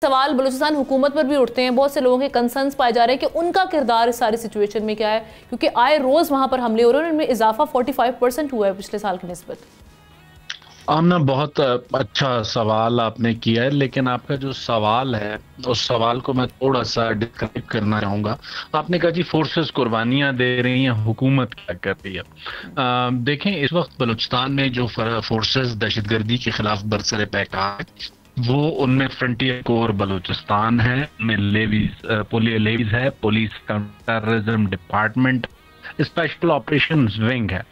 سوال بلوچستان حکومت پر بھی اٹھتے ہیں، بہت سے لوگوں کے کنسرنز پائے جا رہے ہیں کہ ان کا کردار اس ساری سچویشن میں کیا ہے، کیونکہ آئے روز وہاں پر حملے ہو رہے ہیں، ان میں اضافہ 45% ہوا ہے پچھلے سال کی نسبت۔ آمنہ، بہت اچھا سوال آپ نے کیا ہے، لیکن آپ کا جو سوال ہے اس سوال کو میں تھوڑا سا ڈسکرائب کرنا چاہوں گا۔ آپ نے کہا جی فورسز قربانیاں دے رہی ہیں، حکومت کیا کر رہی ہے؟ دیکھیں، اس وقت بلوچستان میں جو فورسز دہشت گردی کے خلاف برسر پیکار وہ ان میں فرنٹیئر کور بلوچستان ہے، میں لیویز ہے، police counter terrorism department, special operations wing ہے۔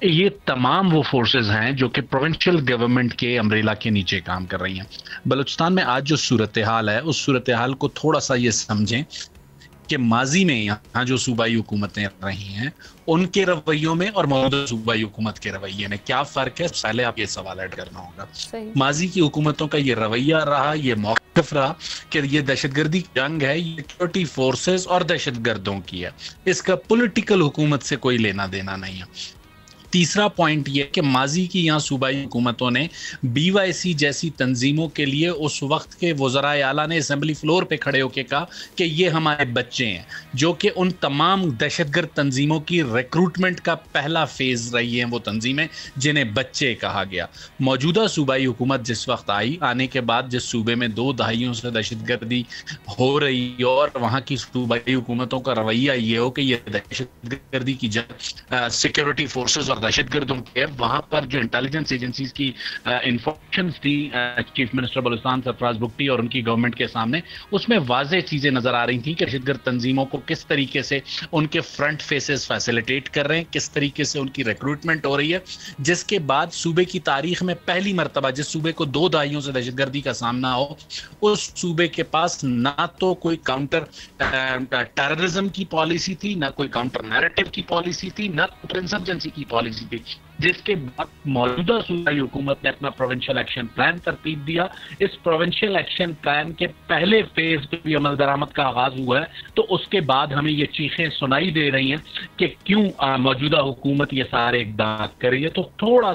یہ تمام وہ فورسز ہیں جو کہ پروونشل گورنمنٹ کے امبریلا کے نیچے کام کر رہی ہیں۔ بلوچستان میں آج جو صورتحال ہے اس صورتحال کو تھوڑا سا یہ سمجھیں کہ ماضی میں یہاں جو صوبائی حکومتیں رہی ہیں ان کے رویوں میں اور موجودہ صوبائی حکومت کے رویے میں کیا فرق ہے، پہلے آپ یہ سوال ایڈ کرنا ہوگا۔ ماضی کی حکومتوں کا یہ رویہ رہا، یہ موقف رہا کہ یہ دہشت گردی جنگ ہے، یہ سیکورٹی فورسز اور دہشت گردوں کی ہے، اس کا پولیٹیکل حکومت سے کوئی لینا دینا نہیں ہے۔ تیسرا پوائنٹ یہ کہ ماضی کی یہاں صوبائی حکومتوں نے بی وائی سی جیسی تنظیموں کے لیے اس وقت کے وزرائے اعلیٰ نے اسمبلی فلور پہ کھڑے ہو کے کہا کہ یہ ہمارے بچے ہیں، جو کہ ان تمام دہشت گرد تنظیموں کی ریکروٹمنٹ کا پہلا فیز رہی ہیں وہ تنظیمیں جنہیں بچے کہا گیا۔ موجودہ صوبائی حکومت جس وقت آنے کے بعد جس صوبے میں 2 دہائیوں سے دہشت گردی ہو رہی اور وہاں کی صوبائی حکومتوں کا رویہ یہ ہو کہ یہ دہشت گردی کی جنگ سیکورٹی فورسز اور دہشت گردوں کے، وہاں پر جو انٹیلیجنس ایجنسیز کی انفارمیشنز تھی چیف منسٹر بلوچستان سرفراز بگٹی اور ان کی گورنمنٹ کے سامنے، اس میں واضح چیزیں نظر آ رہی تھیں کہ دہشت گرد تنظیموں کو کس طریقے سے ان کے فرنٹ فیسز فیسیلیٹیٹ کر رہے ہیں، کس طریقے سے ان کی ریکروٹمنٹ ہو رہی ہے، جس کے بعد صوبے کی تاریخ میں پہلی مرتبہ جس صوبے کو 2 دہائیوں سے دہشت گردی کا سامنا ہو، اس صوبے کے پاس نہ تو کوئی کاؤنٹر ٹیررزم کی پالیسی تھی، نہ کوئی کاؤنٹر نیریٹو کی پالیسی تھی، نہ کاؤنٹر انسرجنسی کی پالیسی تھی، جس کے بعد موجودہ صوبائی حکومت نے اپنا پروونشل ایکشن پلان ترتیب دیا۔ اس پروونشل ایکشن پلان کے پہلے فیز پہ بھی عمل درآمد کا آغاز ہوا ہے، تو اس کے بعد ہمیں یہ چیخیں سنائی دے رہی ہیں کہ کیوں موجودہ حکومت یہ سارے اقدامات کر رہی ہے۔ تو تھوڑا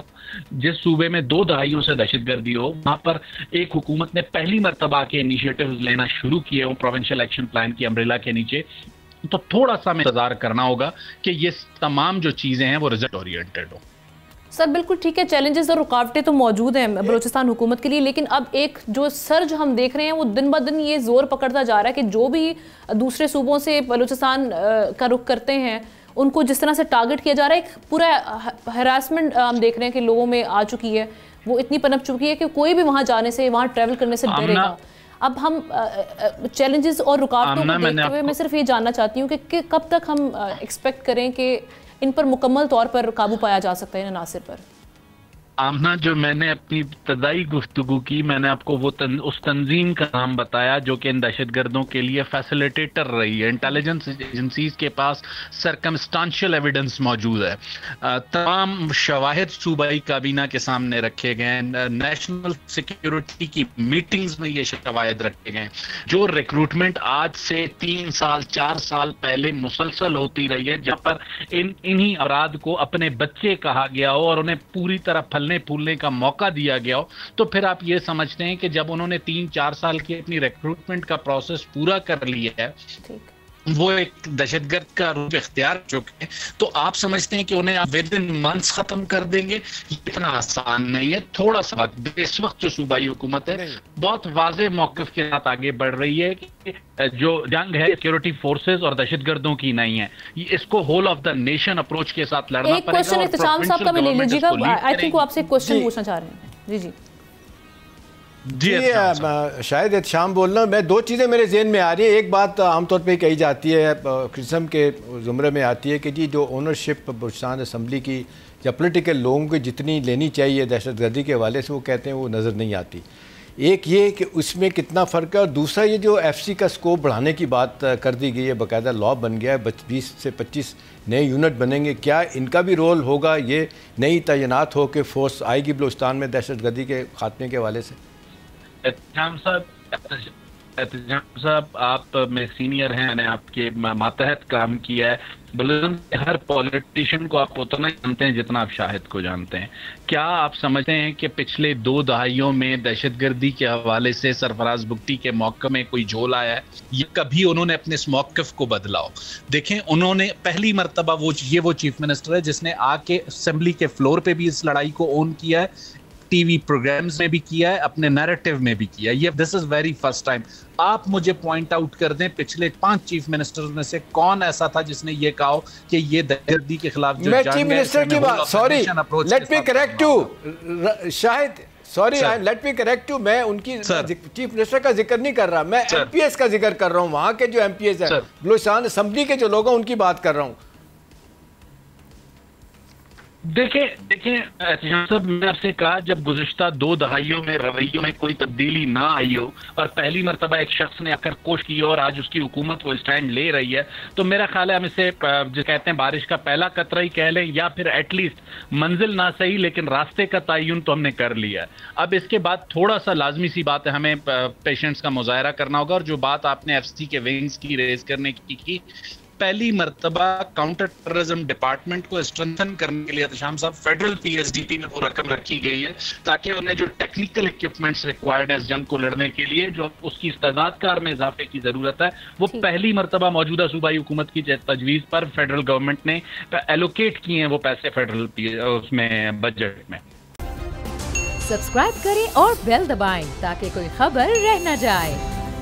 جس صوبے میں 2 دہائیوں سے دہشت گردی ہو، وہاں پر ایک حکومت نے پہلی مرتبہ کے انیشیٹیوز لینا شروع کیے ہوں پروونشل ایکشن پلان کی امبریلا کے نیچے، تو تھوڑا سا ہمیں انتظار کرنا ہوگا کہ یہ تمام جو چیزیں ہیں وہ ریزلٹ اورینٹڈ ہوں۔ سر بالکل ٹھیک ہے، چیلنجز اور رکاوٹیں تو موجود ہیں بلوچستان حکومت کے لیے، لیکن اب ایک جو سرج ہم دیکھ رہے ہیں وہ دن بہ دن یہ زور پکڑتا جا رہا ہے کہ جو بھی دوسرے صوبوں سے بلوچستان کا رخ کرتے ہیں ان کو جس طرح سے ٹارگٹ کیا جا رہا ہے، ایک پورا ہراسمنٹ ہم دیکھ رہے ہیں کہ لوگوں میں آ چکی ہے، وہ اتنی پنپ چکی ہے کہ کوئی بھی وہاں جانے سے، وہاں ٹریول کرنے سے ڈرے گا۔ اب ہم چیلنجز اور رکاوٹوں کو دیکھتے ہوئے میں صرف یہ جاننا چاہتی ہوں کہ کب تک ہم ایکسپیکٹ کریں کہ ان پر مکمل طور پر قابو پایا جا سکتا ہے ان عناصر پر؟ آمنہ، جو میں نے اپنی ابتدائی گفتگو کی، میں نے آپ کو وہ اس تنظیم کا نام بتایا جو کہ ان دہشت گردوں کے لیے فیسیلیٹیٹر رہی ہے۔ انٹیلیجنس ایجنسیز کے پاس سرکمسٹانشل ایویڈنس موجود ہے، تمام شواہد صوبائی کابینہ کے سامنے رکھے گئے ہیں، نیشنل سیکیورٹی کی میٹنگز میں یہ شواہد رکھے گئے ہیں۔ جو ریکروٹمنٹ آج سے 3 سال 4 سال پہلے مسلسل ہوتی رہی ہے، جہاں پر انہی افراد کو اپنے بچے کہا گیا ہو اور انہیں پوری طرح پھولنے کا موقع دیا گیا ہو، تو پھر آپ یہ سمجھتے ہیں کہ جب انہوں نے 3-4 سال کی اپنی ریکروٹمنٹ کا پروسیس پورا کر لیا ہے، وہ ایک دہشت گرد کا روپ اختیار چکے ہیں، تو آپ سمجھتے ہیں کہ انہیں آپ ودن منتھس ختم کر دیں گے؟ اتنا آسان نہیں ہے، تھوڑا سا وقت۔ اس وقت جو صوبائی حکومت ہے بہت واضح موقف کے ساتھ آگے بڑھ رہی ہے کہ جو جنگ ہے سیکورٹی فورسز اور دہشت گردوں کی نہیں ہے، اس کو whole of the nation approach کے ساتھ لڑنا پڑے گا۔ ایک کوشچن احتشام صاحب کا بھی لے لیجیے گا، آئی تھنک وہ آپ سے ایک کوشچن پوچھنا چاہ رہے ہیں۔ جی شاید احتشام بولنا، میں 2 چیزیں میرے ذہن میں آ رہی ہیں۔ ایک بات عام طور پہ کہی جاتی ہے، کرسم کے زمرے میں آتی ہے کہ جی جو اونرشپ بلوچستان اسمبلی کی یا پولیٹیکل لوگوں کی جتنی لینی چاہیے دہشت گردی کے حوالے سے، وہ کہتے ہیں وہ نظر نہیں آتی۔ ایک یہ کہ اس میں کتنا فرق ہے، اور دوسرا یہ جو ایف سی کا سکوپ بڑھانے کی بات کر دی گئی ہے، باقاعدہ لا بن گیا ہے، 20 سے 25 نئے یونٹ بنیں گے، کیا ان کا بھی رول ہوگا؟ یہ نئی تعینات ہو کے فورس آئے گی بلوچستان میں دہشت گردی کے خاتمے کے حوالے سے؟ احتجام صاحب آپ میں سینئر ہیں، میں نے آپ کے ماتحت کام کیا ہے، ہر پولیٹیشین کو آپ اتنا جانتے ہیں جتنا آپ شاہد کو جانتے ہیں. کیا آپ سمجھتے ہیں کہ پچھلے 2 دہائیوں میں دہشت گردی کے حوالے سے سرفراز بگٹی کے موقع میں کوئی جھول آیا ہے یا کبھی انہوں نے اپنے اس موقف کو بدلا ہو؟ دیکھیں انہوں نے پہلی مرتبہ وہ چیف منسٹر ہے جس نے آ کے اسمبلی کے فلور پہ بھی اس لڑائی کو اون کیا ہے، ٹی وی پروگرامز میں بھی کیا ہے، اپنے نیریٹو میں بھی کیا ہے. یہ دس از ویری فرسٹ ٹائم. آپ مجھے پوائنٹ آؤٹ کر دیں پچھلے 5 چیف منسٹرز میں سے کون ایسا تھا جس نے یہ کہا ہو کہ یہ دہشت گردی کے خلاف جو میں چیف منسٹر کی بات sorry let me correct you Shahid sorry let me correct you, میں ان کی چیف منسٹر کا ذکر نہیں کر رہا، میں ایم پی ایس کا ذکر کر رہا ہوں، وہاں کے جو ایم پی ایس ہیں بلوچستان اسمبلی کے جو لوگ ہیں ان کی بات کر رہا ہوں. دیکھیں احتجام صاحب، میں آپ سے کہا جب گزشتہ 2 دہائیوں میں رویوں میں کوئی تبدیلی نہ آئی ہو اور پہلی مرتبہ ایک شخص نے آ کر کوشش کی اور آج اس کی حکومت وہ اسٹینڈ لے رہی ہے، تو میرا خیال ہے ہم اسے جو کہتے ہیں بارش کا پہلا قطرہ ہی کہہ لیں، یا پھر ایٹ لیسٹ منزل نہ صحیح لیکن راستے کا تعین تو ہم نے کر لیا ہے. اب اس کے بعد تھوڑا سا لازمی سی بات ہے، ہمیں پیشنٹس کا مظاہرہ کرنا ہوگا. اور جو بات آپ نے ایف سی کے ونگز کی ریز کرنے کی، پہلی مرتبہ کاؤنٹر ٹیررزم ڈپارٹمنٹ کو اسٹرینتھن کرنے کے لیے احتشام صاحب federal P S D P میں وہ رقم رکھی گئی ہے تاکہ انہیں جو ٹیکنیکل اکوپمنٹس ریکوائرڈ ہے اس جنگ کو لڑنے کے لیے، جو اس کی استعداد کار میں اضافے کی ضرورت ہے، وہ پہلی مرتبہ موجودہ صوبائی حکومت کی تجویز پر فیڈرل گورنمنٹ نے ایلوکیٹ کیے ہیں وہ پیسے فیڈرل اس میں بجٹ میں. سبسکرائب کریں اور بیل دبائیں تاکہ کوئی خبر رہ نہ جائے.